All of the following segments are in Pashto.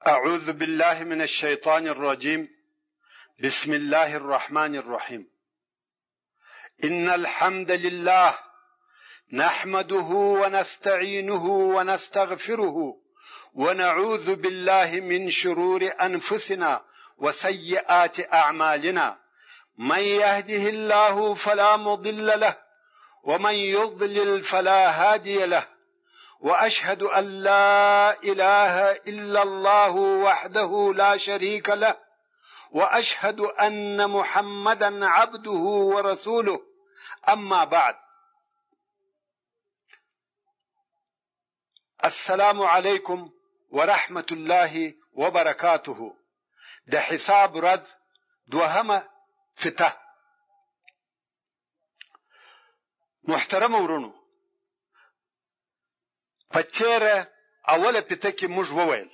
أعوذ بالله من الشيطان الرجيم. بسم الله الرحمن الرحيم. إن الحمد لله نحمده ونستعينه ونستغفره ونعوذ بالله من شرور أنفسنا وسيئات أعمالنا، من يهده الله فلا مضل له ومن يضلل فلا هادي له، وأشهد أن لا إله إلا الله وحده لا شريك له، وأشهد أن محمدا عبده ورسوله. أما بعد، السلام عليكم ورحمة الله وبركاته. د حساب ورځ دوهمه فته. محترم ورونو، په تیره اوله فته کې موږ وویل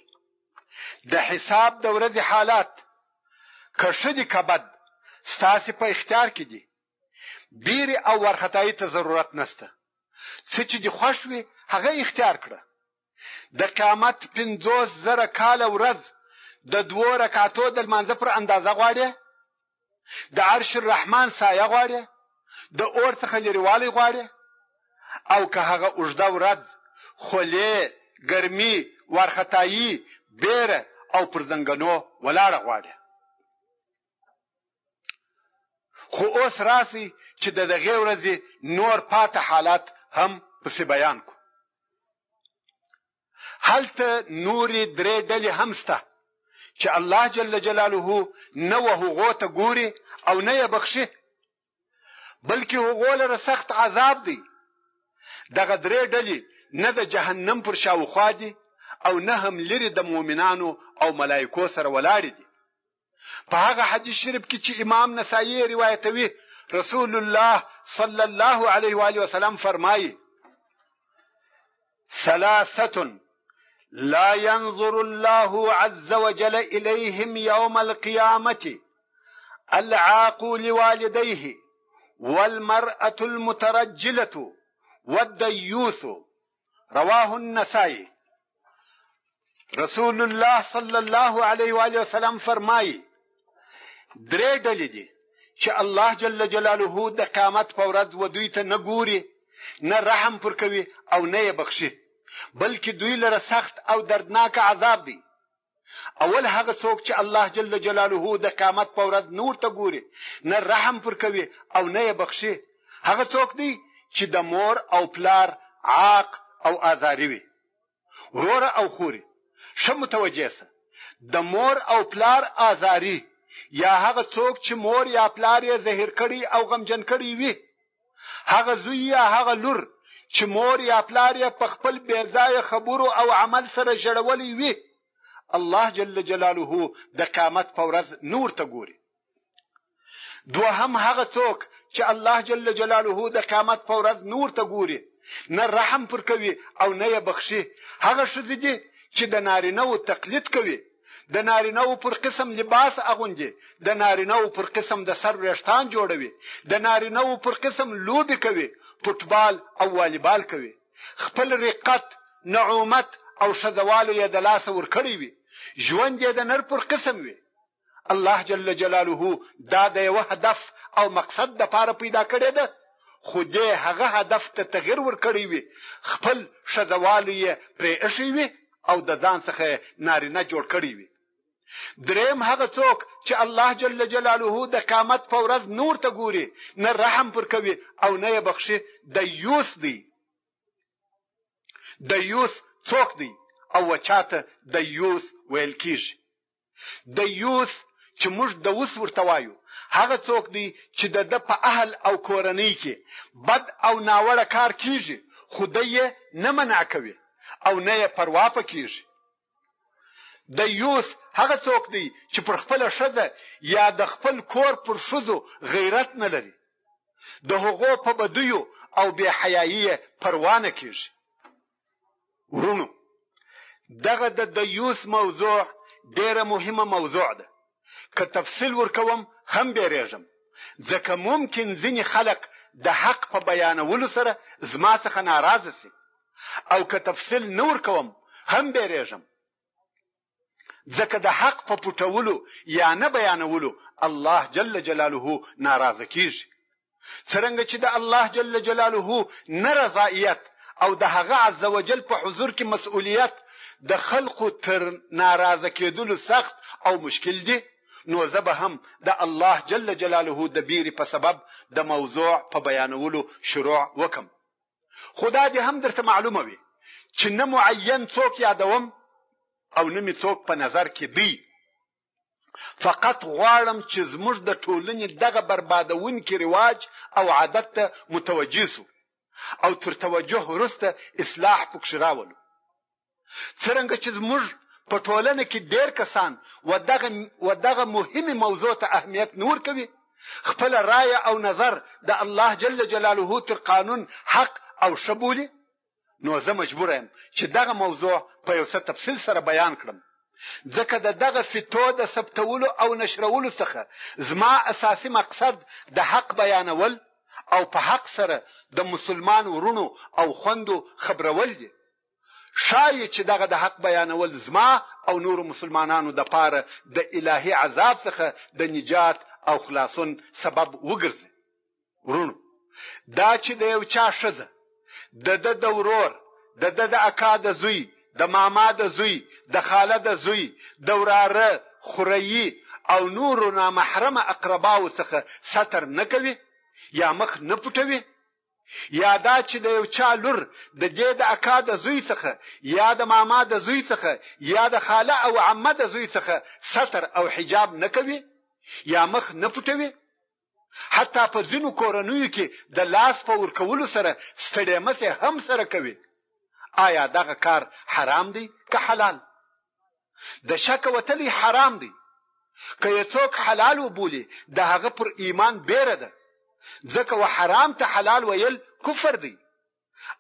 د حساب د ورځې حالات که ښه دي که بد ستاسې په اختیار کې دي. بیرې او وارخطایي ته ضرورت نشته. څه چې دې خوښ وي هغه اختیار کړه. د قیامت 50,000 کاله ورځ د 2 رکعتو د لمانځه پر اندازه غواړي؟ د عرش الرحمن سایه غواړي؟ د اور څخه لرېوالی غواړي؟ او که هغه اوږده ورځ خولې، ګرمي، وارخطایي، بیره او پر زنګنو ولاړه غواړي؟ خو اوس راسي چې د دغې ورځې نور پاته حالات هم پسې بیان کو. هلته نورې 3 ډلې هم سته چې الله جل جلاله نه هغو ته ګوري او نه یې بخښي، بلکې هغو لره سخت عذاب دی. دغه 3 ډلې نه د جهنم پر شاوخوا دي او نه هم لري د مؤمنانو او ملائکو سره ولاړې دي. په هغه حدیث شریف کې چې امام نسائی روایتوي، رسول الله صلی الله علیه و آله وسلم فرمایي: 3 لا ينظر الله عز وجل إليهم يوم القيامة: العاق لوالديه، والمرأة المترجلة، والديوث. رواه النسائي. رسول الله صلی الله علیه و آله وسلم فرمایي 3 ډلې دي چې الله جل جلاله د قیامت په ورځ و دوی ته نه ګوري، نه رحم پر کوي او نه یې بخښي، بلکې دوی لره سخت او دردناک عذاب دی. اول هغه څوک چې الله جل جلاله د قیامت په ورځ نور ته ګوري، نه رحم پر کوي او نه یې بخښي، هغه څوک دی چې د مور او پلار عاق او آزاری وي. وروره او خوري، ښه متوجه سه، د مور او پلار آزاری یا هغه څوک چې مور یا پلار یې زهیر کړي او غمجن کړي وي، هغه زوی یا هغه لور چې مور یا پلار یې په خپل بې ځایه خبرو او عمل سره ژړولی وي، الله جل جلاله د قیامت په ورځ نور ته ګوري. دوهم هغه څوک چې الله جل جلاله د قیامت په ورځ نور ته ګوري، نه رحم پر کوي او نه یې بخښي، هغه ښځې دي چې د نارینه‌و تقلید کوي، د نارینه‌و پر قسم لباس اغوندي، د نارینه‌و پر قسم د سر وریښتان جوړوي، د نارینه‌و پر قسم لوبې کوي، فوټبال او والیبال کوي، خپل رقت، نعومت او ښځوالی یې د لاسه ورکړی وي، ژوند یې د نر پر قسم وي. الله جل جلاله دا د یوه هدف او مقصد دپاره پیدا کړې ده، خو دې هغه هدف ته تغیر ورکړی وي، خپل ښځوالی یې پرې ایښی وي او د ځان څخه نارینه جوړ کړی وي. دریم هغه څوک چې الله جل جلاله د قیامت په ورځ نور ته ګوري، نه رحم پر کوي او نه یې بخښي، دیوث دی. دیوث څوک دی او چاته دیوث ویل کیږي؟ دیوث چې موږ دوس ورته وایو هغه څوک دی چې د په اهل او کورنۍ کې بد او ناوړه کار کیږي، خو دی یې نه منع کوي او نه یې پروا پکې کیږي. دیوث هغه څوک دی چې پر خپل ښځه یا د خپل کور پر ښځو غیرت نه لري، د هغو په بدیو او بې حیایي پروا نه کیږي. ورونو، دغه د دیوث موضوع ډیره مهمه موضوع ده. که تفصیل ورکوم هم بیریږم، ځکه ممکن ځینې خلق د حق په بیانولو سره زما څخه ناراضه سي، او که تفصیل نه ورکوم هم بیریږم. ځکه د حق په پټولو یا نه بیانولو الله جل جلاله ناراضه کیږي. څرنګه چې د الله جل جلاله نه رضایت او د هغه عز وجل په حضور کې مسؤلیت د خلقو تر ناراضه کېدلو سخت او مشکل دي، نو زه به هم د الله جل جلاله د بیرې په سبب د موضوع په بیانولو شروع وکم. خدا دې هم درته معلومه وي چې نه معین څوک یادوم او نه می څوک په نظر کې دی. فقط غواړم چې زموږ د ټولنې دغه بربادونکي رواج او عادت ته متوجه سو او تر توجه وروسته اصلاح پکښ راولو. څرنګه چې زموږ په ټولنه کې ډېر کسان ودغه مهمه موضوع ته اهمیت نور کوي، خپل رائے او نظر د الله جل جلاله تر قانون حق او شبولي، نو زه مجبور یم چې دغه موضوع په یو څه تفصیل سره بیان کړم. ځکه دغه فتو د ثبتولو او نشرولو څخه زما اساسي مقصد د حق بیانول او په حق سره د مسلمان ورونو او خوندو خبرول دي. شاید چې دغه د حق بیانول زما او نور مسلمانانو د پاره د الهي عذاب څخه د نجات او خلاصون سبب وګرځي. ورونو، دا چې د یو چا ښځه د ورور د اکا د زوی د ماما د زوی د خاله د زوی د وراره خوريي او نور نامحرمه اقرباو څخه ستر نه کوي یا مخ نه پټوي، یا دا چې د یو چا لور د دې د اکا د زوی څخه یا د ماما د زوی څخه یا د خاله او عمه د زوی څخه ستر او حجاب نه کوي یا مخ نه پټوي. حتی په ځینو کورنیو کې د لاس په ورکولو سره ستړي مسه هم سره کوي. آیا دغه کار حرام دی که حلال؟ د شک وتلی حرام دی. که یو څوک حلال وبولي د هغه پر ایمان بیره ده، ځکه و حرام ته حلال ویل کفر دی.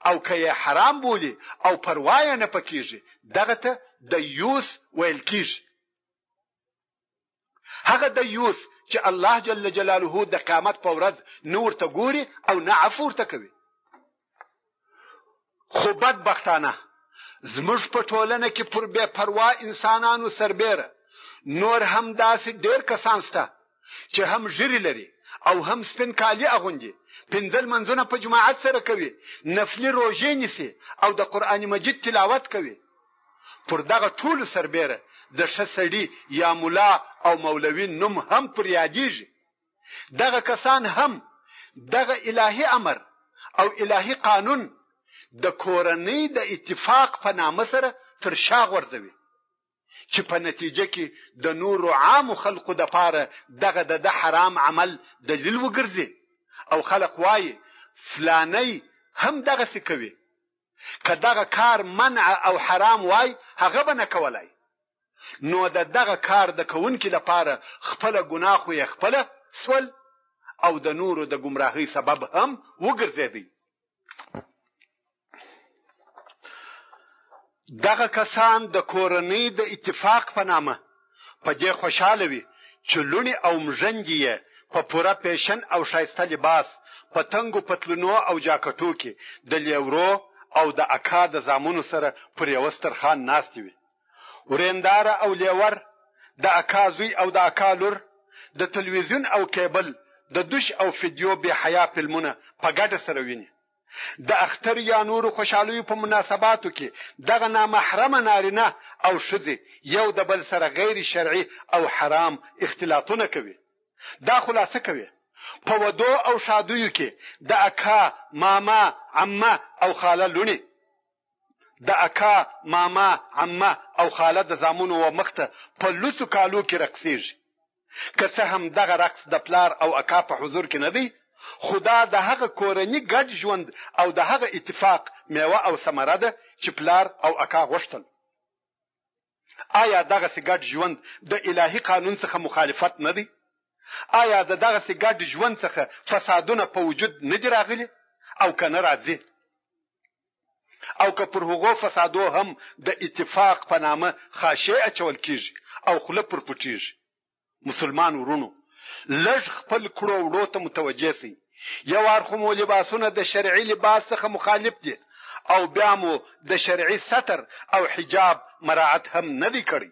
او که یې حرام بولي او پروا یې نه پکېږي، دغه ته دیوس ویل کېږي. هغه دیوس چې الله جل جلاله د قیامت په ورځ نه ورته ګوري او نه عفو ورته کوي. خو بدبختانه زموږ په ټولنه کې پر بے پروا انسانانو سربېره نور هم داسې ډېر کسان شته چې هم ژیرې لري او هم سپین کالي اغوندي، پنځه لمونځونه په جماعت سره کوي، نفلي روژې نیسي او د قرآن مجید تلاوت کوي. پر دغه ټولو سربېره د ښه سړي یا مولا او مولوي نوم هم پر یادېږي. دغه کسان هم دغه الهي امر او الهي قانون د کورنۍ د اتفاق په نامه سره تر شا غورځوي، چې په نتیجه کې د نورو عامو خلقو د پاره دغه د حرام عمل دلیل وګرځي او خلق وایي فلانی هم دغه څه کوي. که دغه کار منع او حرام وای هغه به نه کولای، نو دغه کار د کوونکي لپاره خپل ګناه خو یې خپل سول او د نورو د گمراهۍ سبب هم وګرځېدی. دغه کسان د کورنۍ د اتفاق په نامه په دې خوشاله وي چې لونی او مژندې یې په پوره پیشن او شایسته لباس په تنګو پتلونو او جاکټو کې د لیورو او د اکا د زامنو سره پر یو سترخان ناست وي. ورېنداره او لیور د اکا زوی او د اکا لور د تلویزیون او کیبل د دوش او فیدیو به حیا فلمونه په ګډه سره ویني. د اختر یا نور خوشحالي په مناسباتو کې دغه نامحرمه نارینه او ښځې یو د بل سره غیر شرعي او حرام اختلاطونه کوي. دا خلاصه کوي په ودو او شادیو کې د اکا ماما عمه او خاله لونی، د اکا ماما عمه او خاله د زامنو و مخته په لوسو کالو کې رقصېږي. که څه هم دغه رقص د پلار او اکا په حضور کې نه دی، خدا د هغه کورنۍ ګډ ژوند او د هغه اتفاق میوه او ثمره ده چې پلار او اکا غوښتل. آیا دغه ګډ ژوند د الهي قانون څخه مخالفت نه دی؟ آیا دغه ګډ ژوند څخه فسادونه په وجود نه دي راغلي او کنه راځي؟ او که پر هغو فسادو هم د اتفاق په نامه خاشه اچول کیږي او خله پر پټیږي. مسلمان ورونو، لږ خپل کړو وړو ته متوجه سي. یو اړخمو لباسونه د شرعي لباس څخه مخالف دي او بیا مو د شرعي ستر او حجاب مراعات هم نه دي کړی.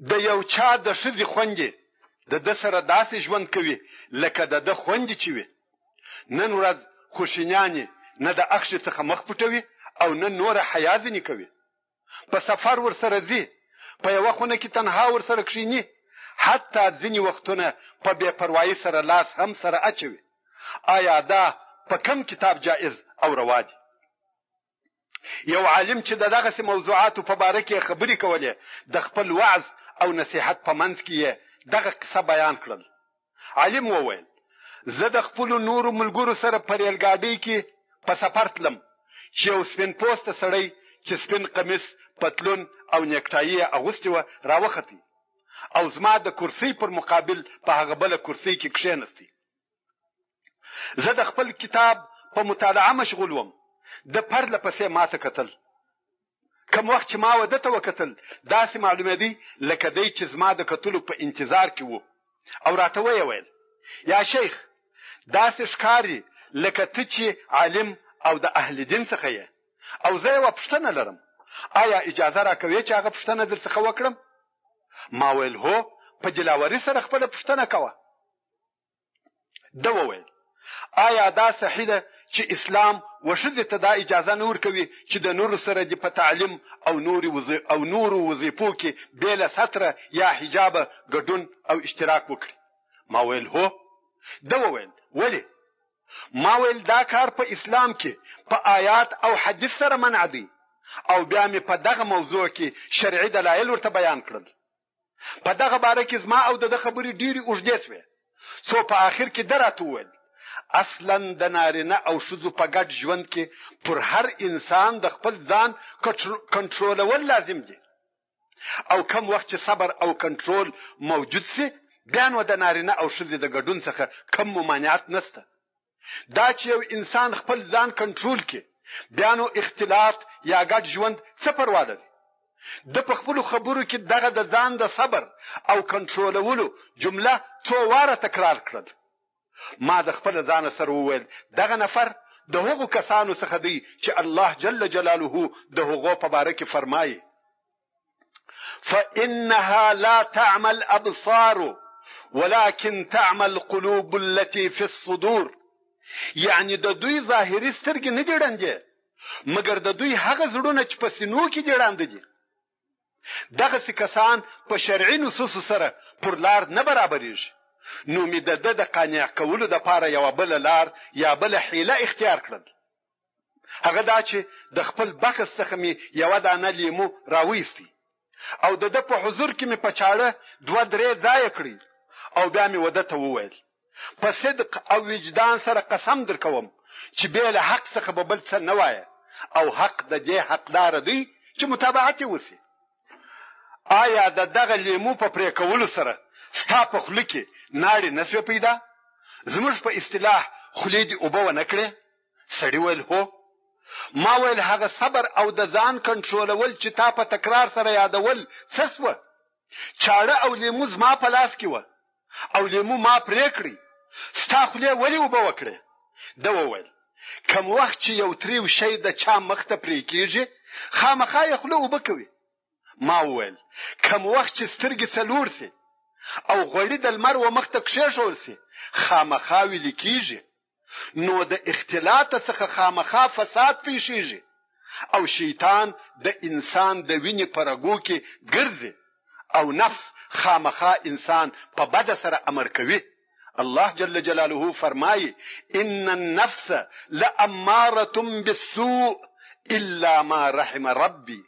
د یو چا د ښځې خویندې د ده سره داسې ژوند کوي لکه د ده خویندې چې وي. نن ورځ خوشینیانې نه د اخښې څخه مخ پټوي او نه نوره حیا ځینې کوي. په سفر ورسره ځي، په یوه خونه کې تنها ورسره کښیني، حتی ځینې وختونه په بې پروایي سره لاس هم سره اچوي. آیا دا په کم کتاب جائز او روا دي؟ یو عالم چې د دغسې موضوعاتو په باره کې خبرې کولې د خپل وعظ او نصیحت په منځ کې یې دغه قصه بیان کړل. عالم وویل زه د خپلو نورو ملګرو سره په ریلګاډۍ کې په سفر تلم چې یو سپین پوسته سړی چې سپین قمیص، پتلون او نیکټایي یې اغوستې وه راوختی او زما د کرسۍ پر مقابل په هغه بله کرسۍ کې کښېنستی. زه د خپل کتاب په مطالعه مشغول وم. د پرله پسې ماته کتل. کوم وخت چې ما ده ته وکتل داسې معلومېدی لکه دی چې زما د کتلو په انتظار کې و او راته ویې ویل یا شیخ داسې ښکاري لکه ته چې عالم او د اهل دین څخه یې او زه یوه پوښتنه لرم، آیا اجازه راکوې چې هغه پوښتنه درڅخه وکړم؟ ما ویل هو، په دلاوري سره خپله پوښتنه کوه. ده وویل آیا دا صحیح ده چې اسلام وښځې ته دا اجازه نه ورکوي چې د نورو سره دې په تعلیم او نورو وظیفو کې بې له ستره یا حجابه ګډون او اشتراک وکړي؟ ما ویل هو. ده وویل ولې؟ ما ویل دا کار په اسلام کې په آیات او حدیث سره منع دی او بیا مې په دغه موضوع کې شرعي دلایل ورته بیان کړل. په دغه باره کې زما او د خبرې ډېرې اوږدې سوې، څو په آخر کې ده راته وویل اصلا د نارینه او ښځو په ګډ ژوند کې پر هر انسان د خپل ځان کنټرولول لازم دي او کم وخت چې صبر او کنټرول موجود سي بیا نو د نارینه او ښځې د ګډون څخه کم ممانعت نشته. دا چې یو انسان خپل ځان کنټرول کړي بیا نو اختلاط یا ګډ ژوند څه پروا لري؟ د په خپلو خبرو کې دغه د ځان د صبر او کنټرولولو جمله څو واره تکرار کړل. ما د خپل ځان سره وویل دغه نفر د هغو کسانو څخه دی چې الله جل جلاله د هغو په باره کې فرمایي فإنها لا تعمى الأبصار ولكن تعمى القلوب التي في الصدور. یعنی د دوی ظاهري سترګې نه دي ړندې مګر د دوی هغه زړونه چې په سینو کې دي ړانده دي. دغسې کسان په شرعي نصوصو سره پر لار نه برابرېږي. نو مې د ده د قانع کولو دپاره یوه بله لار یا بله حیله اختیار کړل. هغه دا چې د خپل بکس څخه مې یوه دانه لیمو راویستی او د ده په حضور کې مې په چاړه 2-3 ځایه کړي او بیا مې وده ته وویل په صدق او وجدان سره قسم در کوم چې بې له حق څخه به بل څه نه وایه او حق د دې حقداره دی چې متابعت یې وسي. آیا د دغه لیمو په پرې کولو سره ستا په خوله کې ناړې نسوې پیدا؟ زموږ په اصطلاح خولې دې اوبه ونه کړې؟ سړي ویل هو. ما ویل هغه صبر او د ځان کنټرولول چې تا په تکرار سره یادول څه سوه؟ چاړه او لیمو زما په لاس کې وه او لیمو ما پرې کړی، ستا خولې ولې اوبه وکړې؟ ده وویل کم وخت چې یو تریو شی د چا مخ ته پرې کېږي خامخا یې خوله اوبه کوي. ما وویل کم وخت چې سترګې څلور سي او غوړي د لمر و مخ ته کښېښول سي خامخا ویلې کېږي. نو د اختلاط څخه خامخا فساد پیښیږي او شیطان د انسان د وینې په رګو کې ګرځي او نفس خامخا انسان په بد سره امر کوي. الله جل جلاله فرمایي ان النفس لاماره بالسوء الا ما رحم ربي.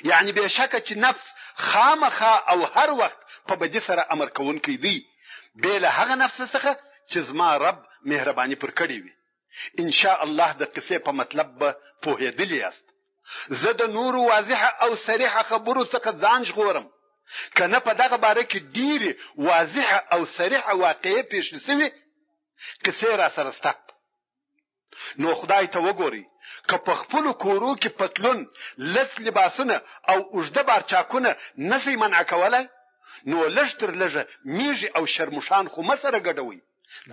یعنی بشکه چې نفس خامخا او هر وخت په بدی سره امر کوونکی دی بې له هغه نفس څخه چې زما رب مهرباني پر کړی وي. ان شاء الله د قصې په مطلب به پوهېدلی یاست. زه د نورو واضحه او صریحه خبرو څخه ځان ژغورم کنه په دغه باره کې ډېرې واضحه او صریحه واقعې پیښې سوي قصې را سره سته. نو خدای ته وګورئ که په خپلو کورو کې پتلون لس لباسونه او اوږده بارچاکونه نسئ منع کولی نو لږ تر لږه میږي او شرموشان خو مه سره ګډوئ.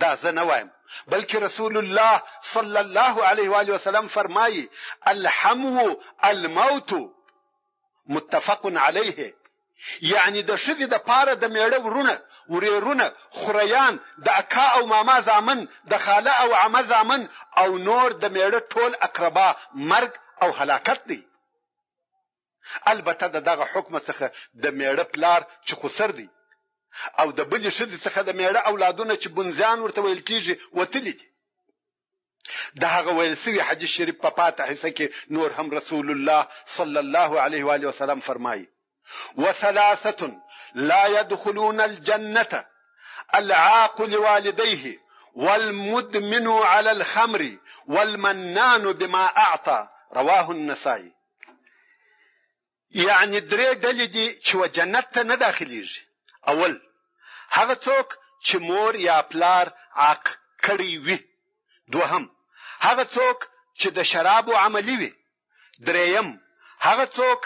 دا زه نه وایم بلکې رسول الله صلی الله علیه و وسلم فرمایي الحمو الموت متفق علیه. یعنی د ښځې د پاره د میړه ورونه ورېرونه خوریان د اکا او ماما زامن د خاله او عمه زامن او نور د میړه ټول اقربا مرګ او هلاکت دی. البته دغه حکم څخه د میړه پلار چې خسر دی او د بلې ښځې څخه د میړه اولادونه چې بنزیان ورته ویل کیږي وتلي دي. د هغه ویل سوي حدیث شریف په پاته حصه کې نور هم رسول الله صلی الله علیه و آله وسلم فرمایي: وثلاثه لا يدخلون الجنه العاق لوالديه والمدمن على الخمر والمنان بما اعطى رواه النسائي. یعنی درې ډلې دي چې و جنت ته نه داخليږي. اول هغه څوک چې مور یا پلار عاق کړی وي. دوهم هغه څوک چې د شرابو عملی وي. دریم هغه څوک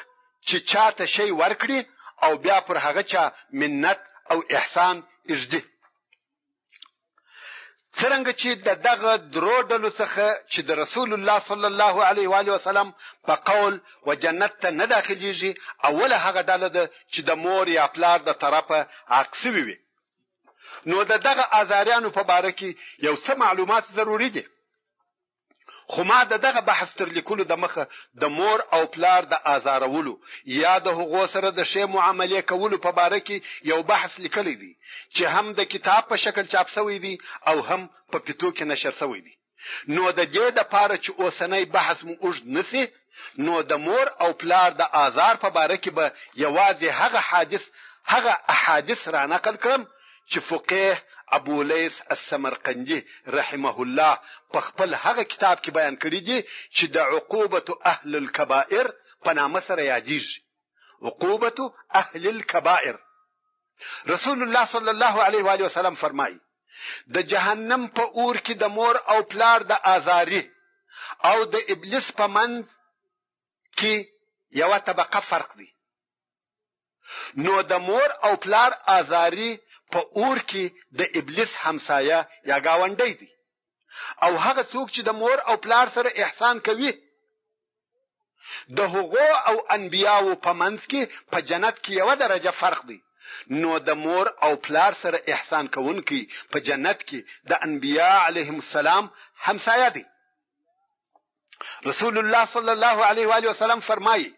چې چاته شی ورکړي او بیا پر هغه چا منت او احسان اجدي. څنګه چې دغه درو ډلو څخه چې د رسول الله صلی الله علیه و آله وسلم په قول و جنت ته نه داخليږي، اوله هغه ډله ده چې د مور یا پلار د طرفه عکسي وي. نو دغه آزاریانو په باره کې یو څه معلومات ضروری دي. خو ما دغه بحث تر لیکلو د مخه د مور او پلار د آزارولو یا د هغو سره د شی معاملې کولو په باره کې یو بحث لیکلی دی چې هم د کتاب په شکل چاپ شوی دی او هم په پټو کې نشر شوی دی. نو د دې د پاره چې اوسنۍ بحث مو اوږد نسی، نو د مور او پلار د آزار په باره کې به یوازې هغه احادیث را نقل کړم چې فقيه ابو لیث السمرقندی رحمه الله په خپل هغه کتاب کې بیان کړی دی چې د عقوبه اهل الكبائر په نامه سره یادېږي. عقوبه اهل الكبائر. رسول الله صلی الله علیه و آله وسلم فرمایي: د جهنم په اور کې د مور او پلار د آزاری او د ابلیس په منځ کې یو طبقه فرق دی. نو د مور او پلار آزاری په اور کې د ابلیس همسایه یا گاونډی دی، او هغه څوک چې د مور او پلار سره احسان کوي د هغو او انبیاو په منځ کې په جنت کې یو درجه فرق دی. نو د مور او پلار سره احسان کوونکی په جنت کې د انبیا علیهم السلام همسایه دی. رسول الله صلی الله علیه و آله وسلم فرمایي: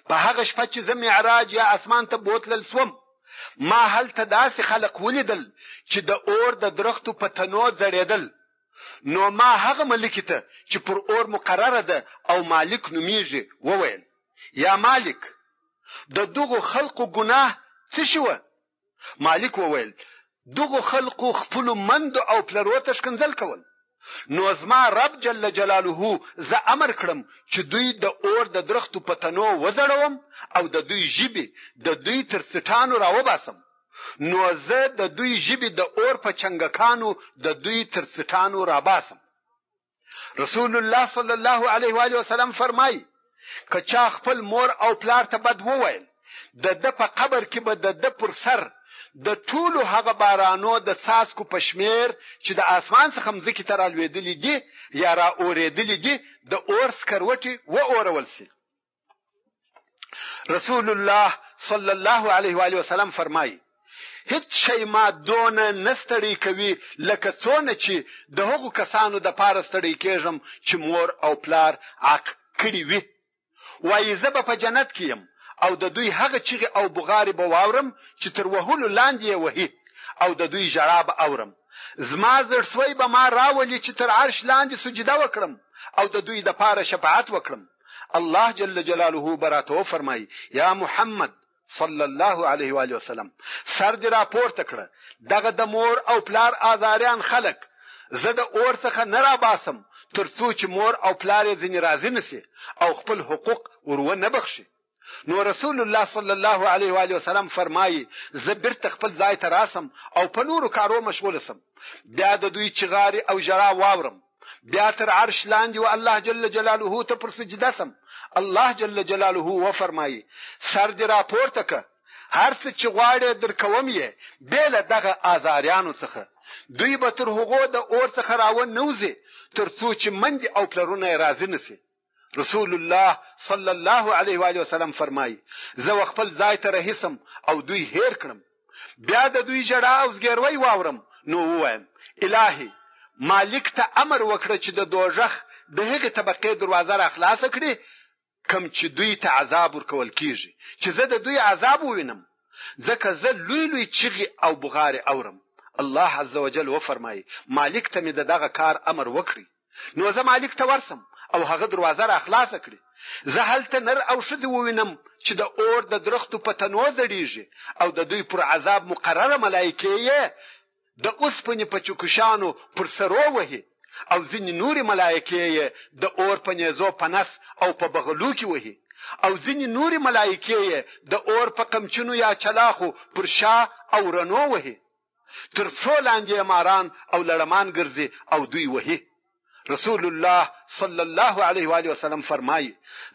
په هغه شپه چې زه معراج یا اسمان ته بوتلل سوم، ما هلته داسې خلق ولیدل چې د اور د درختو په تنو زړېدل. نو ما هغه ملک ته چې پر اور مقرره ده او مالک نومیږي وویل: یا مالک، د دغو خلقو ګناه څه شو؟ مالک وویل: دغو خلقو خپل مند او پلرو ته ښکنځل کول. نو زما رب جل جلاله زه امر کړم چې دوی د اور د درختو په تنو وزړوم او د دوی ژبې د دوی تر سټانو راوباسم. نو زه د دوی ژبې د اور په چنګکانو د دوی تر سټانو راباسم. رسول الله صلی الله علیه و آله وسلم فرمایي: که چا خپل مور او پلار ته بد وویل، د په قبر کې به د پر سر د ټولو هغه بارانو د څاڅکو په شمیر چې د اسمان څخه مځکې ته رالوېدلي دي یا را اورېدلي دي د اور سکروټې و اورول سي. رسول الله صلی الله علیه و آله وسلم فرمایي: هیڅ شی ما دونه نستړی کوي لکه څونه چې د هغو کسانو د پاره ستړی کېږم چې مور او پلار عاق کړي وي. وایي زه به په جنت کې یم او د دوی هغه چیغې او بغارې به واورم چې تر وهلو لاندې یې وهي، او د دوی ژړا به اورم. زما زړسوی به ما راولي چې تر عرش لاندې سجده وکړم او د دوی د پاره شفاعت وکړم. الله جل جلاله براته فرمایي: یا محمد صلی الله علیه و آله وسلم، سر دې راپورته کړه، دغه د مور او پلار آزاریان خلک زه د اور څخه نه راباسم تر څو چې مور او پلار یې ځینې راضي نشي او خپل حقوق ورونه بخشي. نو رسول الله صلی الله علیه و آله وسلم فرمایي: زه بیرته خپل ځای ته راسم او په نورو کارو مشغول سم، بیا د دوی چغاري او ژړا واورم، بیا تر عرش لاندې و الله جل جلاله ته پر سجده سم. الله جل جلاله و فرمایي: سر دې راپورته که، هر څه چې غواړې درکوم یې بېله دغه آزاریانو څخه. دوی به تر هغو د اور څخه راونه نوځي تر څو چې مندې او پلرونه یې راضي نشي. رسول الله صلی الله علیه و آله وسلم فرمایي زه خپل ځای ته رهیسم او دوی هیر کړم بیا د دوی جړه او زګیروي واورم نو وایم الهي مالک ته امر وکړه چې د دوزخ د هغې طبقې دروازه را خلاصه کړي کم چې دوی ته عذاب ورکول کیږي چې زه د دوی عذاب ووینم ځکه زه لوی لوی چغې او بغارې اورم الله عز وجل وفرمایي مالک ته مې دغه کار امر وکړي نو زه مالک ته ورسم او هغه دروازه را خلاصه کړي زه هلته نر او ښځې ووینم چې د اور د درختو په تنو ځړېږي او د دوی پر عذاب مقرره ملایکې یې د اوسپنې په چوکشانو پر سرو وهي او ځینې نورې ملایکې یې د اور په نیزو په نس او په بغلو کې وهي او ځینې نورې ملایکې یې د اور په قمچینو یا چلاخو پر شا او رنو وهي تر پښو لاندې ماران او لړمان ګرځي او دوی وهي رسول الله صلی الله علیه و آله وسلم فرمایي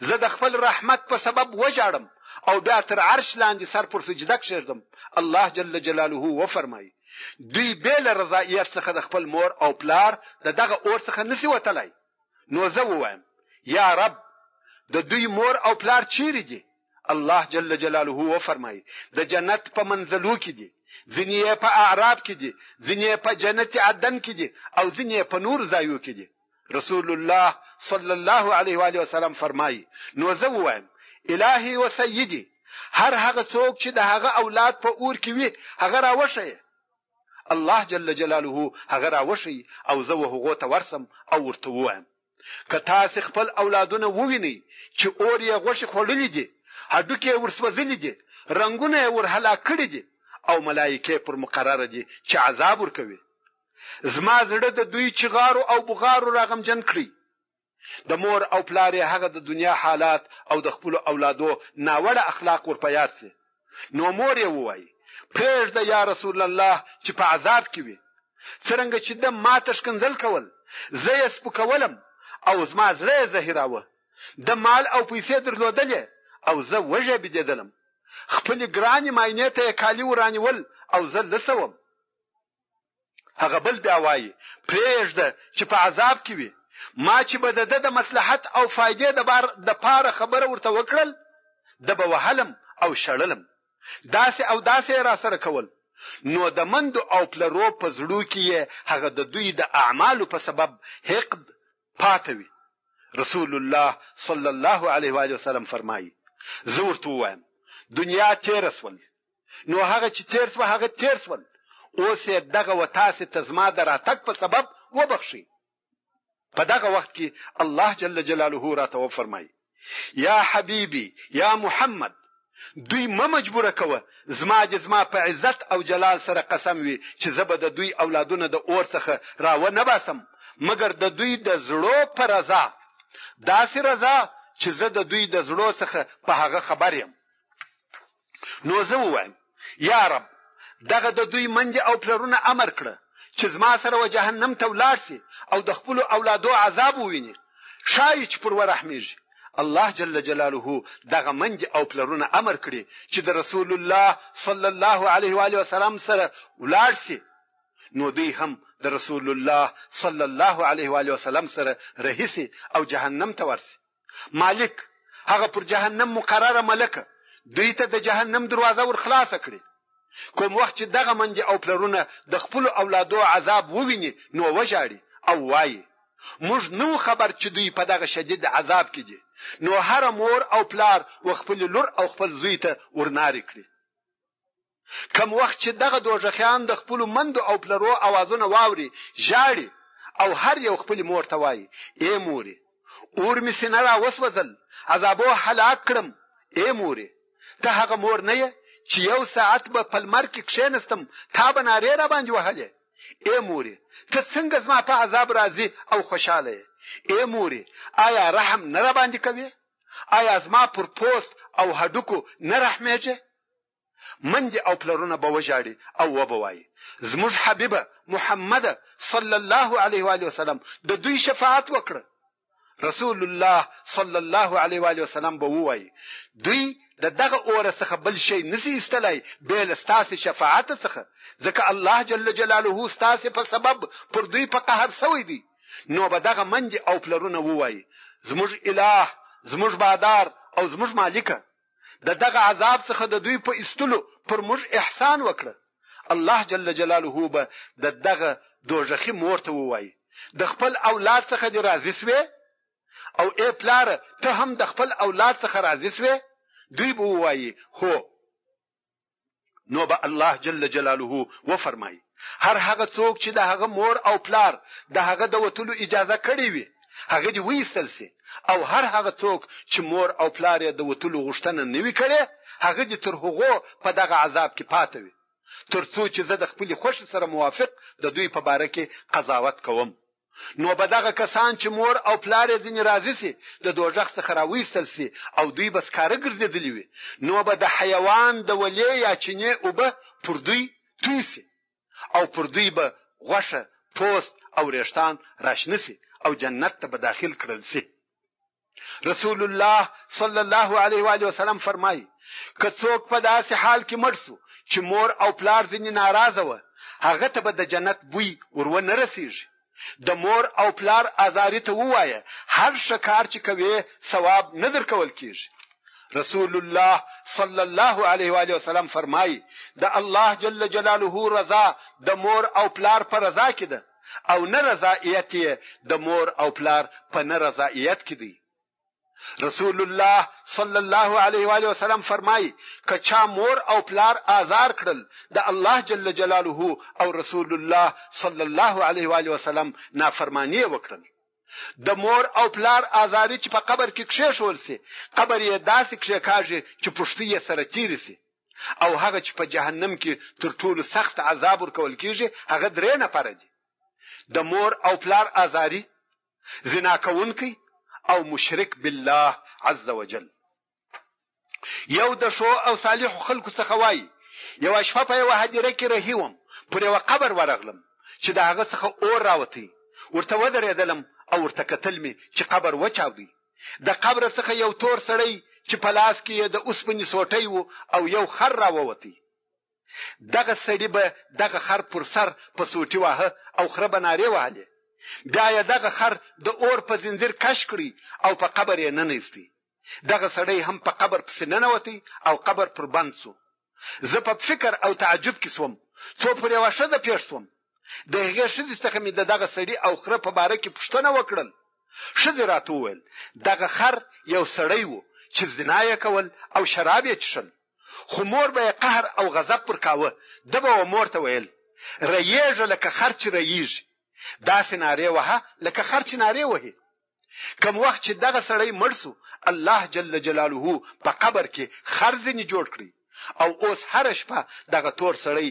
زه د خپل رحمت په سبب وژاړم او بیا تر عرش لاندې سر پر سجده کښېږدم الله جل جلاله وفرمایي دوی بیل رضایت څخه د خپل مور او پلار دغه اور څخه نسی وتلای نو زه وایم یا رب د دوی مور او پلار چیرې دي الله جل جلاله وفرمایي د جنت په منزلو کې دي ځینې په اعراب کې دي ځینې په جنت عدن کې دي او ځینې په نور ځایو کې دي رسول الله صلی الله علیه و آله وسلم فرمایي نو زه وایم الهي و سیدي هر هغه څوک چې د هغه اولاد په اور کې وي هغه راوښیي الله جل جلاله هغه راوښیي او زه هغه ته ورسم او ورته وایم که تاسو خپل اولادونه ووینئ چې اور یې غوښه خوړلې دي هډوکې ورسوځلې دي رنگونه یې ورهلا کړي دي او ملائکه پر مقرره دي چې عذاب ورکوي زما زړه د دوی چغارو او بغارو راغمجن کړی د مور او پلار هغه د دنیا حالات او د خپل اولادو ناوړه اخلاق ورپیاد سي نو مور یې وایي پرېږده یا رسول الله چې په عذاب کې وي څنګه چې د ماته شکنځل کول زه یې سپکولم او زما زړه زهراوه د مال او پیسې درلودلې او زه وجه بيدلم خپل ګرانی ماینه ته کالی ورانیول او زه لسوم هغه بل بیا وایي پرېږده چې په عذاب کې وي ما چې بده د مصلحت او فائدې د پاره خبره ورته وکړل د به وهلم او شړلم داسې را سره کول نو د مندو او پلرو په زړو کې هغه د دوی د اعمالو په سبب حقد پاتوي رسول الله صلی الله علیه و آله وسلم فرمایي زه ورته وایم دنیا تیر سول نو هغه چې تیر سو هغه تیر سول اوس دغه وتاسه تزما دراتک په سبب وبخشي په دغه وخت کې الله جل جلاله راته فرمایي یا حبیبي یا محمد دوی مجبوره کوه زما په عزت او جلال سره قسم وي چې زبد دوی اولادونه د اور څخه راو نه باسم مګر د دوی د زړو پر رضا داسې رضا چې زه د دوی د زړو څخه په هغه خبر یم نو زه وایم یا رب دغه د دوی منځ او پلرونه امر کړه چې زما سره و جهنم ته ولاړ سي او د خپل اولادو عذاب وویني شای چې پر ورحمیږي الله جل جلاله دغه منځ او پلرونه امر کړي چې د رسول الله صلی الله علیه و آله وسلم سره ولاړ سي نو دوی هم د رسول الله صلی الله علیه و آله وسلم سره رهسي او جهنم ته ورسي مالک هغه پر جهنم مقرره ملکه دوی ته د جهنم دروازه ور خلاصه کړي کوم وخت چې دغه منځ او پلرونه د خپل اولادو عذاب وویني نو وژاړي او وایي موږ نو خبر چې دوی په دغه شدید عذاب کې دي نو هر مور او پلار خپل لور او خپل زوی ته ورناري کړي کوم وخت چې دغه دوژخیان د خپل مندو او پلرو اوازونه واوري ژاړي او هر یو خپل مور ته وایي ای موري اور می سينرا وسوځل عذابو هلاک کړم ای موري ته هغه مور نه یې چې یو ساعت به پلمر کې کښینستم تا به نارې را باندې وهلې ای موري ته څنګه زما په عذاب راځي او خوشاله ای موري آیا رحم نه را باندې کوي آیا زما پر پوست او هډوکو نه رحمېږي مندي او پلرونه به وژاړي او وبوي زموږ حبيبه محمد صلی الله علیه و آله وسلم د دوی شفاعت وکړه رسول الله صلی الله علیه و آله وسلم به وایي دوی دغه اور څخه بل شي نسی استلای بیل ستاسو شفاعت څخه ځکه الله جل جلاله ستاسو په سبب پر دوی په قهر سوی دی نو به دغه منځ او پلرونه وایي زموږ اله، زموږ بادار او زموږ مالکه، د دغه عذاب څخه د دوی په ایستلو پر موږ احسان وکړه. الله جل جلاله به د دغه دوزخي مور ته ووایي د خپل اولاد څخه دې راضي سوې؟ او ای پلار ته هم د خپل اولاد څخه راضي سوې؟ دوی به ووایي هو. نو به الله جل جلاله وفرمایي هر هغه څوک چې د هغه مور او پلار د هغه د وتلو اجازه کړې وي هغه دې وایستل سي، او هر هغه څوک چې مور او پلار یې د وتلو غوښتنه نه وي کړې هغه دې تر هغو په دغه عذاب کې پاتې وي، ترڅو چې زه د خپل خوښ سره موافق د دوی په باره کې قضاوت کوم. نو به دغه کسان چې مور او پلار یې ځنې راضي سي د دوزخ څخه راویستل سي او دوی بس کاره ګرځېدلی وي، نو به د حیوان د ولې یا چینې اوبه پر دوی توی سي او پر دوی به غوښه، پوست او ریښتان راشنه سي او جنت ته به داخل کړل سي. رسول الله صلی الله علیه و آله وسلم فرمایي که څوک په داسې حال کې مړ شو چې مور او پلار ځنې ناراضه و هغه ته به د جنت بوی ورونه رسیږي. د مور او پلار ازاری ته ووایه هر شکار چې کوي ثواب نه درکول کیږي. رسول الله صلی الله علیه و آله وسلم فرمایي د الله جل جلاله رضا د مور او پلار پر رضا کې ده او نه رضایت د مور او پلار په نه رضایت کې دی. رسول الله صلی الله علیه و آله وسلم فرمایي که چا مور او پلار آزار کړل د الله جل جلاله او رسول الله صلی الله علیه و آله وسلم نافرمانی وکړل. د مور او پلار آزاری چې په قبر کې کښېښول سي قبر یې داسې کښېکاږي چې پښتۍ یې سره تیرې سي، او هغه چې په جهنم کې تر ټولو سخت عذاب ورکول کیږي هغه درې نفره دي: د مور او پلار آزاری، زنا کوونکی او مشرک بالله عز وجل. یو د شو او صالح خلکو څخه وایي یو شپه په یو هدیره کې رهیوم پر یو قبر ورغلم چې د هغه څخه اور راوتی، ورته ودرېدلم او ورته کتل می چې قبر وچاودي. د قبر څخه یو تور سړی چې په لاس کې د اوسپنې سوټۍ وو او یو خر راووتی. دغه سړی به دغه خر پر سر په سوټي واه او خره بناري وهله، بیا یې دغه خر د اور په زنجیر کش کړی او په قبر یې ننوستی. دغه سړی هم په قبر پسې ننوتی او قبر پر بند سو. زه په فکر او تعجب کې سوم، څو پر یو شذ پیښ سوم. د هغه شذ څخه مې دغه سړی او خره په باره کې پوښتنه وکړل. شذ راته وویل دغه خر یو سړی وو چې زنا یې کول او شراب یې څښل، خو مور به قهر او غضب پر کاوه. دبه مور ته ویل رېږه لکه خر چې رېږي، داسې نارې وه لکه خر چې نارې وهي. کوم وخت چې دغه سړی مړ سو الله جل جلاله په قبر کې خر ځنې جوړ کړی او اوس هر شپه دغه تور سړی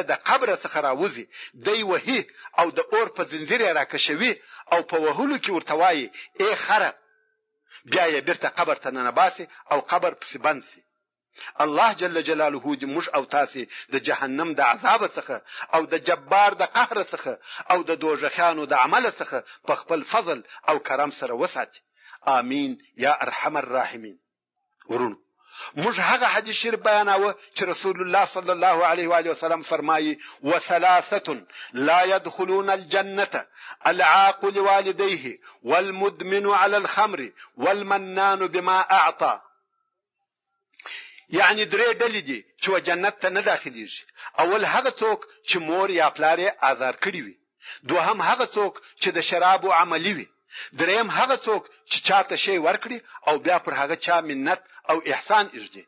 د قبر څخه راوځي، دی وهي او د اور په زنجیر راکشوي او په وهلو کې ورته وایي ای خره، بیا یې بیرته قبر ته ننباسي او قبر پسې بند سي. الله جل جلاله دې موږ او تاسو د جهنم د عذاب څخه او د جبار د قهر څخه او د دوزخیانو د عمل څخه په خپل فضل او کرم سره وساتي. آمین یا ارحم الراحمین. ورونو موږ هغه حدیث شریف بیاناوه چې رسول الله صلی الله علیه و آله وسلم فرمایي وثلاثه لا يدخلون الجنه العاق لوالديه والمدمن على الخمر والمنان بما اعطى. یعنی درې ډلې دي چې جنت ته نه داخليږي. اول هغه څوک چې مور یا پلار یې آزار کړی وي، دوهم هغه څوک چې د شراب او عملی وي، دریم هغه څوک چې چاته شی ورکړي او بیا پر هغه چا مننت او احسان اجدي.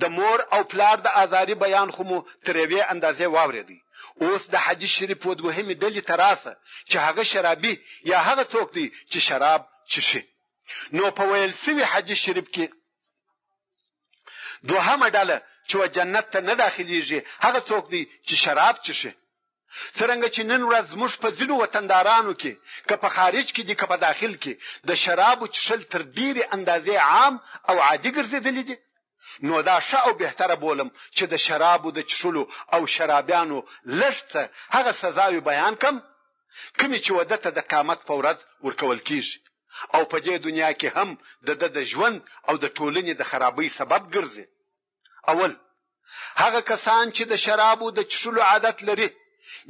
د مور او پلار د آزاری بیان خو مو تر یوې اندازې واورېدی. اوس د حدیث شریف په دوهمه ډلې تراسه چې هغه شرابي یا هغه څوک دی چې شراب چشي. نو په ویل سوي حدیث شریف کې دوهمه ډله چې جنت ته نه داخليږي هغه څوک دی چې شراب چشي. څنګه چې نن ورځ موږ په ځینو وطندارانو کې که په خارج کې دي که په داخل کې د شرابو چشل تر ډیره اندازې عام او عادي ګرځېدلې دي، نو دا ښه او بهتره بولم چې د شرابو د چشلو او شرابیانو لږ هغه سزاوي بیان کم کومې چې ودته د قیامت په ورځ ورکول کیږي او په دې دنیا کې هم د ژوند او د ټولنې د خرابۍ سبب ګرځي. اول هغه کسان چې د شرابو د چشلو عادت لري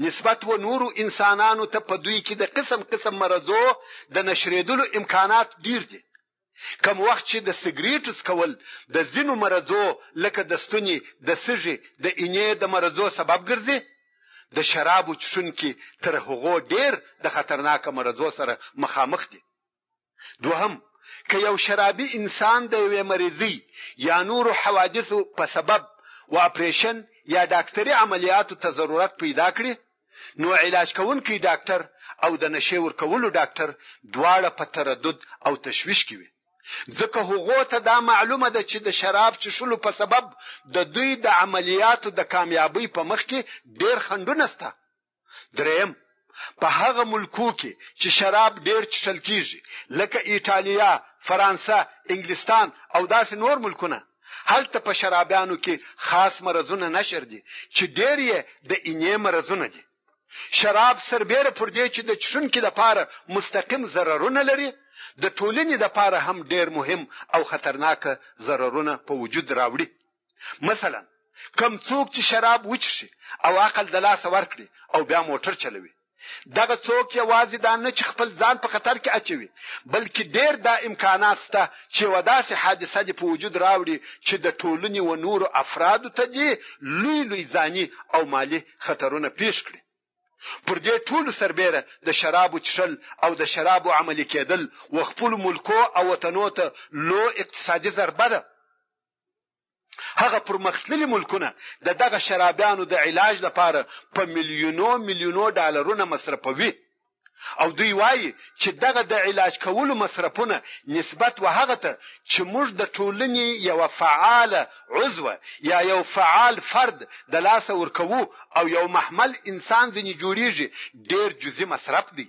نسبت و نورو انسانانو ته په دوی کې د قسم قسم مرزو د نشریدلو امکانات ډیر دي. کوم وخت چې د سیګریټ څکول د ځینو مرزو لکه د ستوني د سږي د اینې د مرزو سبب ګرځي، د شرابو چښونکي تر هغو ډیر د خطرناک مرزو سره مخامخ دي. دوهم، که یو شرابي انسان د یوې مریضۍ یا نورو حوادثو په سبب و اپریشن یا ډاکټري عملیاتو ته ضرورت پیدا کړي، نو علاج کوونکی ډاکټر او د نشې ورکولو ډاکټر دواړه په تردد او تشویش کې وي، ځکه هغو ته دا معلومه ده چې د شراب چښلو په سبب د دوی د عملیاتو د کامیابی په مخ کې ډیر خنډونه شته. دریم، په هغه ملکو کې چې شراب ډیر چښل کیږي لکه ایټالیا، فرانسه، انګلستان او داسې نور ملکونه، هلته په شرابیانو کې خاص مرزونه نشر دي چې ډیر یې د اینې مرزونه دي. شراب سربېره پر دې چې د چښونکي لپاره مستقیم ضررونه لري، د ټولنې لپاره هم ډیر مهم او خطرناک ضررونه په وجود راوړي. مثلا کم څوک چې شراب وڅښي او عقل د لاسه ورکړي او بیا موټر چلوي، دغه څوک یوازې دا نه چې خپل ځان په خطر کې اچوي، بلکې ډیر دا امکانات شته چې وداسې حادثه دې په وجود راوړي چې د ټولنې و نورو افرادو ته دې لوی ځاني او مالی خطرونه پیښ کړي. پر دې ټولو سربېره د شرابو چښل او د شرابو عملي کېدل و خپل ملکو او وطنو ته لو اقتصادي ضربه ده. هغه پرمختللي ملکونه دغه شرابیانو د علاج لپاره په میلیونو ډالرونه مصرفوي، او دوی وایي چې دغه د علاج کولو مصرفونه نسبت و هغه ته چې موږ د ټولنې یو فعال عضو یا یو فعال فرد د لاسه ورکوو او یو محمل انسان ځنې جوړیږي ډیر جزئی مصرف دی.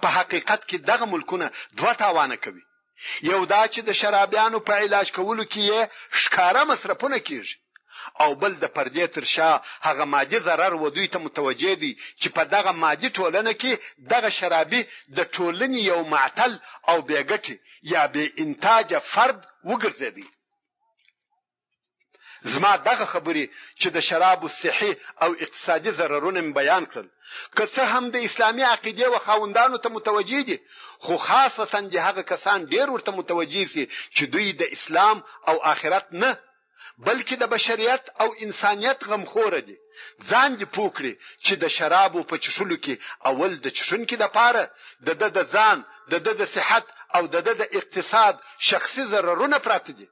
په حقیقت کې دغه ملکونه دوه تاوانه کوي. یو دا چې د شرابیانو په علاج کولو کې ښکارا مصرفونه کیږي، او بل د پردې تر شا هغه مادي ضرر و دوی ته متوجه دي چې په دغه مادي ټولنه کې دغه شرابي د ټولنې یو معتل او بیګټي یا بې انتاج فرد وګرځېدي. زما دغه خبرې چې د شرابو صحي او اقتصادي ضررونه بیان کړل، که څه هم د اسلامي عقیده و خاوندانو ته متوجه دي، خو خاصتا د هغه کسان ډیر ورته متوجه سي چې دوی د اسلام او آخرت نه بلکې د بشریت او انسانیت غمخور دي. ځان دې پوکړي چې د شرابو په چښلو کې اول د چښونکي لپاره د ځان، د صحت او د اقتصاد شخصي ضررونه پراته دي.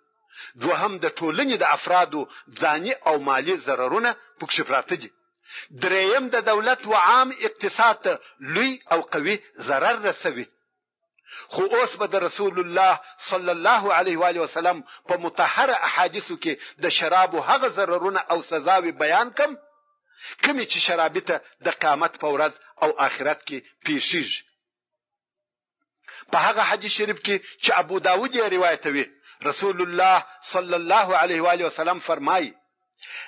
دوهم د ټولنې د افرادو ځاني او مالی ضررونه پکښې پراته دي. دریم د دولت و عام اقتصاد ته لوی او قوي ضرر رسوي. خو اوس به د رسول الله صلی الله علیه و آله وسلم په مطهره احادیثو کې د شرابو هغه ضررونه او سزاوي بیان کوم کومې چې شرابي ته د قیامت په ورځ او آخرت کې پیښیږي. په هغه حدیث شریف کې چې ابو داود یې روایتوي، رسول الله صلی الله علیه و آله وسلم فرمایي: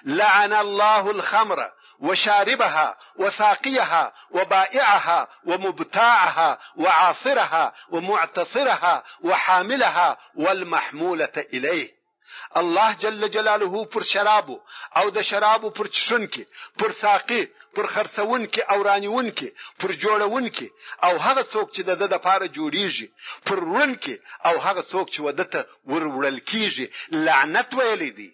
لعن الله الخمر وشاربها وساقيها وبائعها ومبتاعها وعاصرها ومعتصرها وحاملها والمحمولة إليه. الله جل جلاله پر شرابو او د شرابو پر چشونکي، پر ساقي، پر خرڅونکي او رانیونکي، پر جوړونکي او هغه څوک چې د لپاره جوړیږي، پر ورونکي او هغه څوک چې ودته ورول کیږي لعنت ویلي دي.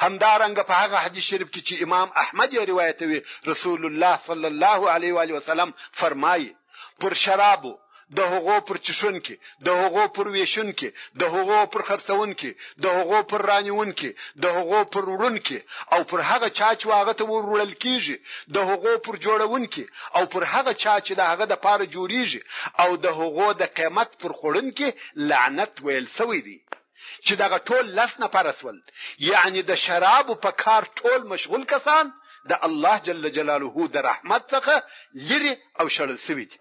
همدارنګه په هغه حدیث شریف کې چې امام احمد یې روایتوي، رسول الله صلی الله علیه و آله وسلم فرمایي: پر شرابو، د هغو پر چشونکي، د هغو پر ویشونکي، د هغو پر خرڅونکي، د هغو پر رانیونکي، د هغو پر وړونکي او پر هغه چا چې هغه ته ورول کیږي، د هغو پر جوړونکي او پر هغه چا چې د هغه د پاره جوړیږي او د هغو د قیامت پر خورونکي لعنت ویل سوی دی. چې دغه ټول لس نفر سول، یعنی د شرابو په کار ټول مشغول کسان د الله جل جلاله د رحمت څخه لري او شړل سوي دي.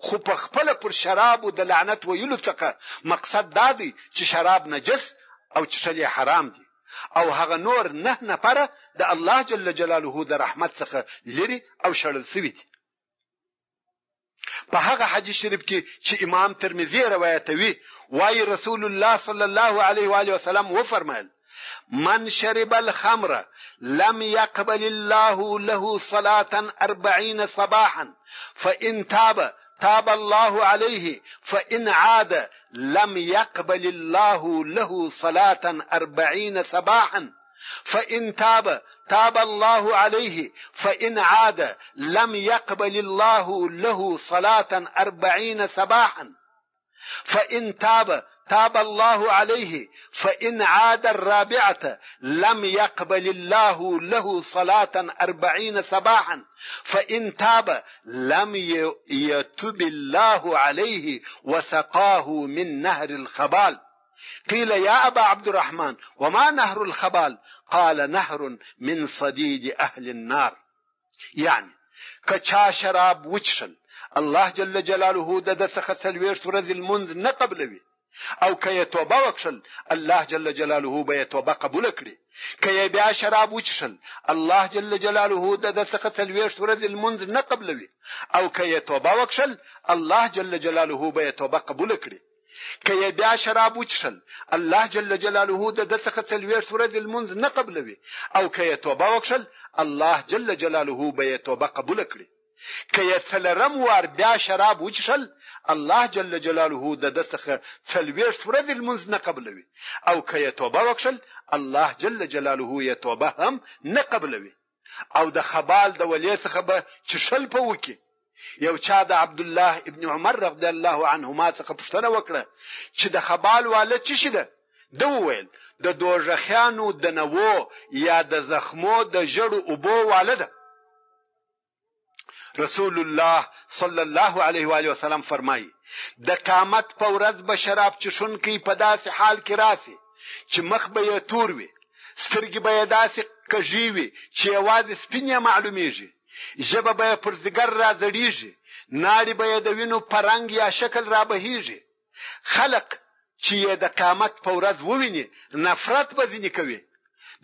خو په خپل پر شرابو د لعنت ویلو څخه مقصد دا دی چې شراب نجس او چښل حرام دي، او هغه نور 9 نفر د الله جل جلاله د رحمت څخه لري او شړل سوي دي. په هغه حدیث شریف کې چې امام ترمذی روایتوي، وايي رسول الله صلی الله علیه و آله وسلم و فرمایل: من شرب الخمر لم يقبل الله له صلاة 40 صباحا فإن تاب الله عليه فإن عاد لم يقبل الله له صلاة 40 صباحا فإن تاب الله عليه فإن عاد لم يقبل الله له صلاة 40 صباحا فإن تاب الله عليه فإن عاد الرابعة لم يقبل الله له صلاة 40 صباحا فإن تاب لم يتب الله عليه وسقاه من نهر الخبال. قيل يا أبا عبد الرحمن وما نهر الخبال؟ قال نهر من صديد أهل النار. يعني کچا شراب وچشل الله جل جلاله د څخه 40 ورځې لمونځ نه قبلوي او که یې توبه وکړل الله جل جلاله به یې توبه قبول کړي. که یې بیا شراب وچشل الله جل جلاله د څخه 40 ورځې لمونځ نه قبلوي او که یې توبه وکړل الله جل جلاله به یې توبه قبول کړي. که یې بیا شراب وچشل الله جل جلاله د څخه 40 ورځې لمونځ نه قبلوي او که یې توبه وکړل الله جل جلاله به یې توبه قبول کړي. که یې څلرم وار بیا شراب وچشل الله جل جلاله د څخه 40 ورځې لمونځ نه قبلوي او که یې توبه وکړل الله جل جلاله یې توبه هم نه قبلوي. او د خبال د ولي څخه به چشل په وکي. یو چا د عبد الله ابن عمر رضی الله عنهما څخه پوښتنه وکړه چې د خبال واله څه شي ده؟ ده وویل د دوژخیانو د نوو یا د زخمو د ژړو اوبو واله ده. رسول الله صلی الله علیه و آله وسلم فرمایي د قیامت په ورځ به شراب چشونکي په داسې حال کې راسي چې مخ به یې تور وي، سترګې به یې داسې کږې وي چې یوازې سپین یې معلومیږي، ژبه به یې پر ځګر راځړېږي، ناړې به یې د وینو په رنګ یا شکل رابهیږي. خلق چې یې د قیامت په ورځ وویني نفرت به ځینې کوي.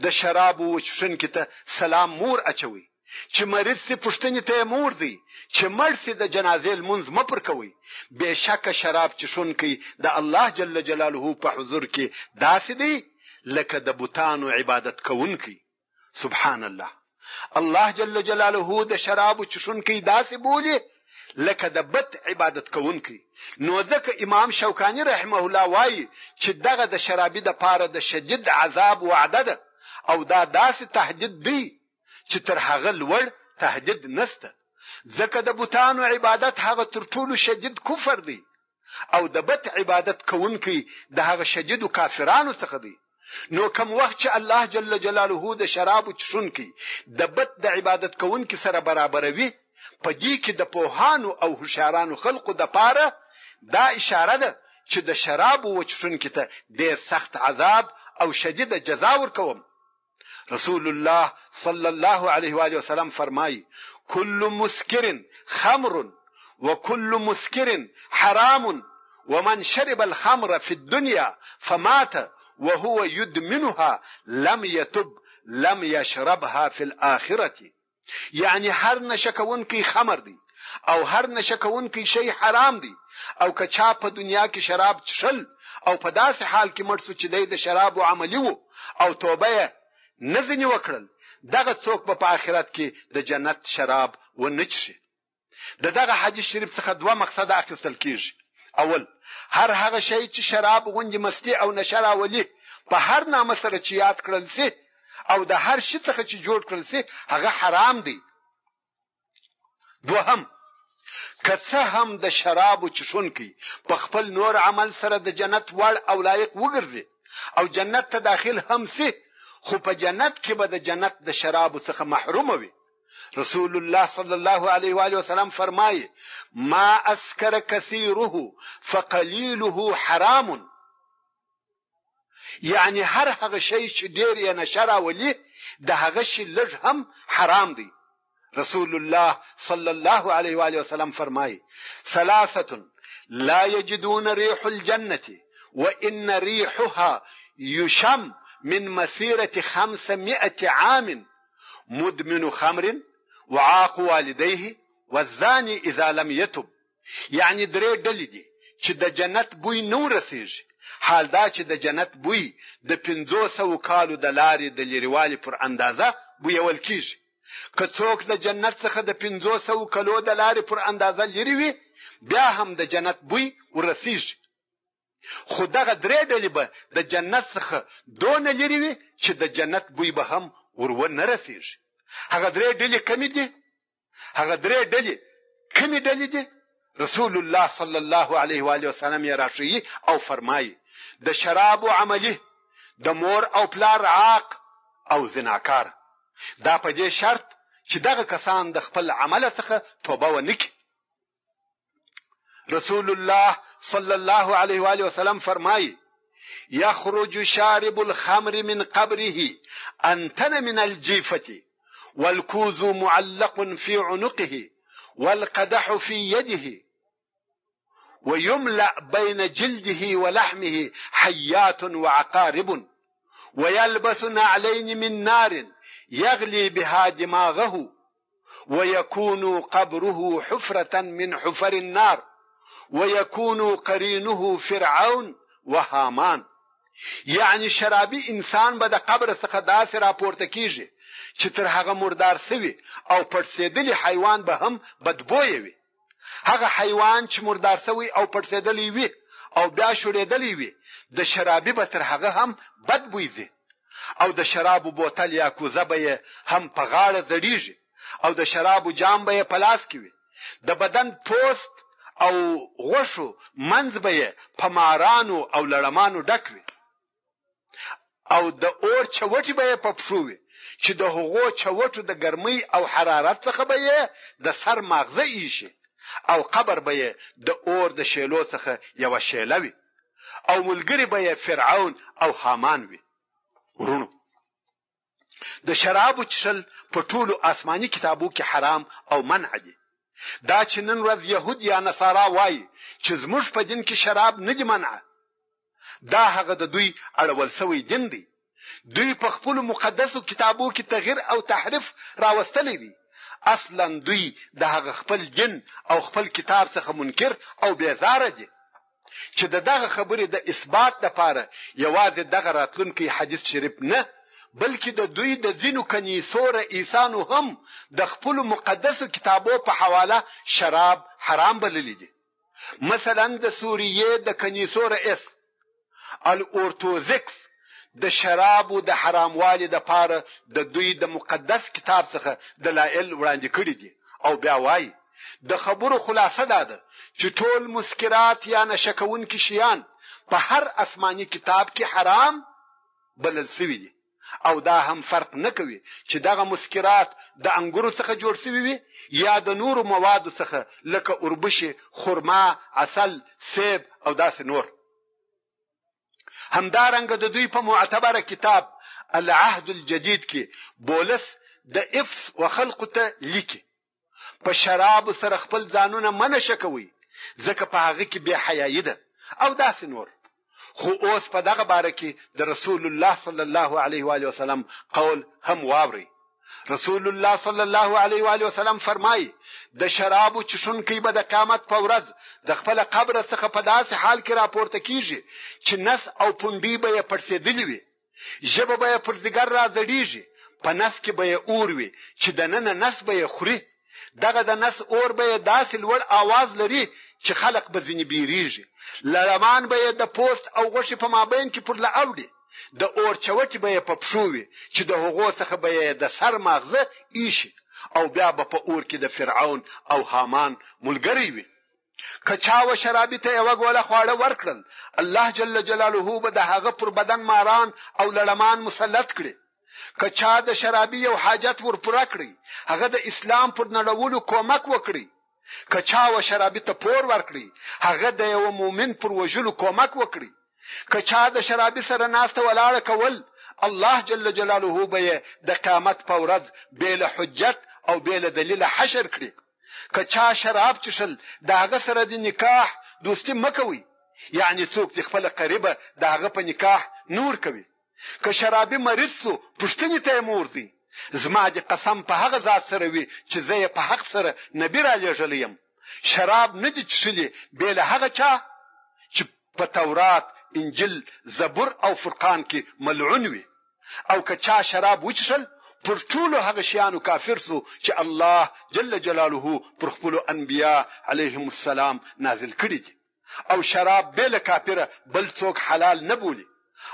د شرابو وچشونکي ته سلام مور اچوي، چې مریض سي پښتنې ته مور دی، چې مړ سي د جنازې لمونځ مپر کوي. بېشکه شراب چشونکي د الله جل جلاله په حضور کې داسې دی لکه د بوتانو عبادت کوونکی. سبحان الله. الله جل جلاله د شراب چشونکي داسې بولي لکه د بت عبادت کوونکی. نو ځکه امام شوکانی رحمه الله وایي چې دغه د شرابي د پاره د شدید عذاب وعده ده او دا داسې تهدید دی چې تر هغه لوړ تهدید نسته. ځکه د بوتانو عبادت هغه تر ټولو شدید کفر دی او د بت عبادت کوونکی د هغه شدید کافرانو څخه دی. نو کوم وخت چې الله جل جلاله د شراب چشونکي د بت د عبادت کوونکی سره برابروي، په دې کې د پوهانو او هوښیارانو خلقو د پاره دا اشاره ده چې د شراب وچشونکي ته ډېر سخت عذاب او شدید جزا ورکوم. رسول الله صلی الله علیه و آله وسلم فرمایي كل مسكر خمر وكل مسكر حرام ومن شرب الخمر في الدنيا فمات وهو يدمنها لم يتب لم يشربها في الآخرة. يعني هر نشکونکی خمر دی او هر نشکونکی شی حرام دی او که چا په دنیا کې شراب چشل او په داسې حال کې مړ شو چې د شراب عملی وو او توبه نه ځنی وکړل، دغه څوک په آخرت کې د جنت شراب و نه چشي. دغه حدیث شریف څخه دوه مقصد اخیستل کیږي. اول، هر هغه شی چې شراب غوندي مستی او نشه راولي په هر نامه سره چې یاد کړل سي او د هر شي څخه چې جوړ کړل سي هغه حرام دی. دوهم، که څه هم د شراب چشونکي په خپل نور عمل سره د جنت وړ او لایق وګرځي او جنت ته داخل هم سي، خو په جنت کې به د جنت د شراب څخه محروم وي. رسول الله صلی الله علیه و آله وسلم فرمایي ما اسکر کثیره فقلیله حرام. یعنی هر هغه شی چې ډیر یې نشه راولي د هغه شی لږ هم حرام دی. رسول الله صلی الله علیه و آله وسلم فرمایي ثلاثه لا يجدون ريح الجنه وان ريحها يشم من مسيرة 500 عام مدمن خمر وعاق والديه والزاني اذا لم يتب. يعني درې ډلې دي چې د جنت بوی نور رسیږي حال دا چې د جنت بوی د 500 کالو د لارې د لريوالي پر اندازه بویول کیږي. که څوک د جنت څخه د 500 کالو د لارې پر اندازه لري وي بیا هم د جنت بوی ورسیږي. خو دغه درې ډلې به د جنت څخه دون لري وي چې د جنت بوی به هم ورونه رسیږي. هغه درې ډلې کومې دي؟ هغه درې ډلې کومې ډلې دي؟ رسول الله صلی الله علیه و آله وسلم یې راښیي او فرمایي د شراب عملی، د مور او پلار عاق او زناکار. دا په دې شرط چې دغه کسان د خپل عمل څخه توبه ونکړي. رسول الله صلی الله علیه و آله وسلم فرمایي يخرج شارب الخمر من قبره أنتن من الجيفة والكوز معلق في عنقه والقدح في يده ويملأ بين جلده ولحمه حيات وعقارب ويلبس نعلين من نار يغلي بها دماغه ويكون قبره حفرة من حفر النار ويكون قرينه فرعون وهامان. یعنی شرابي انسان به د قبر څخه داسې راپورته کیږي چې تر هغه مردار سوی او پړسېدلی حیوان به هم بدبوی وي. هغه حیوان چې مردار سوی او پړسېدلی وي او بیا شوړېدلی وي د شرابي به تر هغه هم بدبوی ځي. او د شرابو بوتل یا کوزه به هم په غاړه زړیږي او د شرابو جام به په لاس کې وي. د بدن پوست او غوښو منځ به په مارانو او لړمانو ډک وي او د اور چوټي به په پښو وي چې د هغو چوټو د ګرمۍ او حرارت څخه به د سر ماغزه ایشي او قبر به د اور د شیلو څخه یو شیله وي او ملګری به فرعون او هامان وي. ورونو، د شرابو چښل په ټولو آسماني کتابو کې حرام او منع دي. دا چې نن ورځ يهود یا نصارا وایي چې زموږ په دین کې شراب نه دي منع، دا هغه د دوی اړول سوی دین دی. دوی په خپل مقدسو کتابو کې تغییر او تحریف راوستلی دي. اصلا دوی د هغه خپل دین او خپل کتاب څخه منکر او بیزاره دي چې دغه خبرې د اثبات لپاره یوازې دغه راتلونکي حدیث شریف نه بلکې د دوی د ځینو کنیسو رئیسانو هم د خپل مقدسو کتابو په حواله شراب حرام بللی دي. مثلا د سوریې د کنیسو رئیس الارتوزکس د شرابو د حراموالي د پاره د دوی د مقدس کتاب څخه دلایل وړاندې کړي دي او بیا وایي د خبرو خلاصه ده چې ټول مسکرات یا نشکونکي شیان په هر آسماني کتاب کې حرام بلل شوی دي او دا هم فرق نه کوي چې دغه مسکرات د انګورو څخه جوړ شوی وي یا د نورو موادو څخه لکه اوربشي، خرما، عسل، سیب او داسې نور. همدارنګه د دوی په معتبره کتاب العهد الجدید کې بولس د افس وخلق ته لیکي په شراب سره خپل ځانونه منشه کوي ځکه په هغه کې بے حیايي ده او داسې نور. خو اوس په دغه باره کې د رسول الله صلی الله علیه و آله وسلم قول هم واوري. رسول الله صلی الله علیه و آله وسلم فرمایي د شرابو چشونکي به د قیامت په ورځ د خپل قبر څخه په داسې حال کې راپورته کیږي چې نس او پوندې به یې پړسېدلې وي، ژبه به یې پر ځګر راځړېږي، په نس کې به یې اور وي چې دننه نس به یې خوري. دغه د نس اور به یې داسې لوړ आवाज لري چې خلق به ځینې بیریږي. لړمان به یې د پوست او غوښې په مابین کې پر لاوړي. د اور چوټي به یې په پښو وي چې د هغو څخه به یې د سر ماغزه ایشي او بیا به په اور کې د فرعون او هامان ملګری وي. که چا و شرابي ته یو غوله خواړه ورکړل الله جل جلاله به د هغه پر بدن ماران او لړمان مسلط کړي. که چا د شرابي یو حاجت ورپوره کړي هغه د اسلام پر نړولو کومک وکړي. که چا و شرابي ته پور ورکړي هغه د یو مؤمن پر وجلو کومک وکړي. که چا د شرابي سره ناسته ولاړه کول الله جل جلاله به د قیامت په ورځ بلا حجت او بلا دلیل حشر کړي. که چا شراب چشل داغه سره د نکاح دوستی مکوي، یعنی څوک چې خپل قریبه داغه په نکاح نور کوي. که شرابي مریض سو پښتني ته مورځي زما د قسم په هغه ذات سره وي چې زه په حق سره نبی را لېږلیم شراب نه دي چشلي بل هغه چا چې په تورات، انجیل زبور او فرقان کې ملعون وي او که چا شراب وچشل پر ټولو هغه شیانو کافر سو چې الله جل جلاله پر خپل انبیا علیهم السلام نازل کړي دي او شراب بل کافر بل څوک حلال نه بولي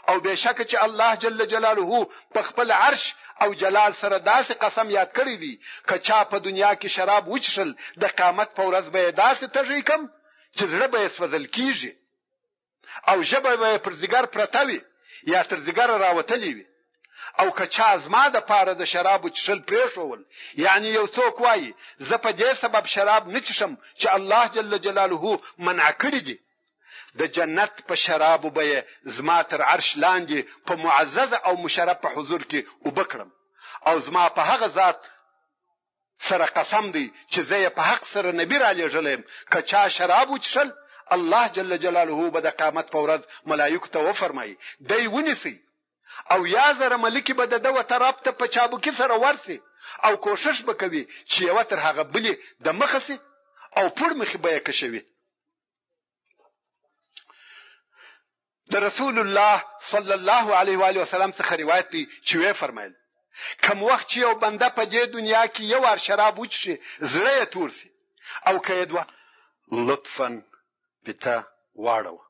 او بشک چې الله جل جلاله په خپل عرش او جلال سره داسې قسم یاد کړی دی که چا په دنیا کې شراب وچشل د قیامت په ورځ به داسې تږی کم چې زړه به سوځل کیږي او ژبه به پر ځګر پرته وي یا تر ځګر راوتلی وي او که چا زما د پاره د شراب وچشل پریښول یعنی یو څوک وایي زه په دې سبب شراب نه چشم چې الله جل جلاله منع کړی دی د جنت په شراب به زما تر عرش لاندې په معزز او مشرف په حضور کې وبکړم او زما په هغه ذات سره قسم دی چې زه په حق سره نبی را لېږلم که چا شراب وچشل الله جل جلاله به د قیامت په ورځ ملائکه ته وفرمایي دی ونیسي او یا زره ملکی به د دوه طرف ته په چابکی سره ورسي او کوشش وکوي چې یو تر هغه بلی د مخسي او پړ مخې به کشوي د رسول الله صلی الله علیه و آله وسلم څخه روایت دی چې وی فرمایل کوم وخت چې یو بنده په دې دنیا کې یو ور شراب وچشي زړه یې تورسي او کید لطفا پتا واړو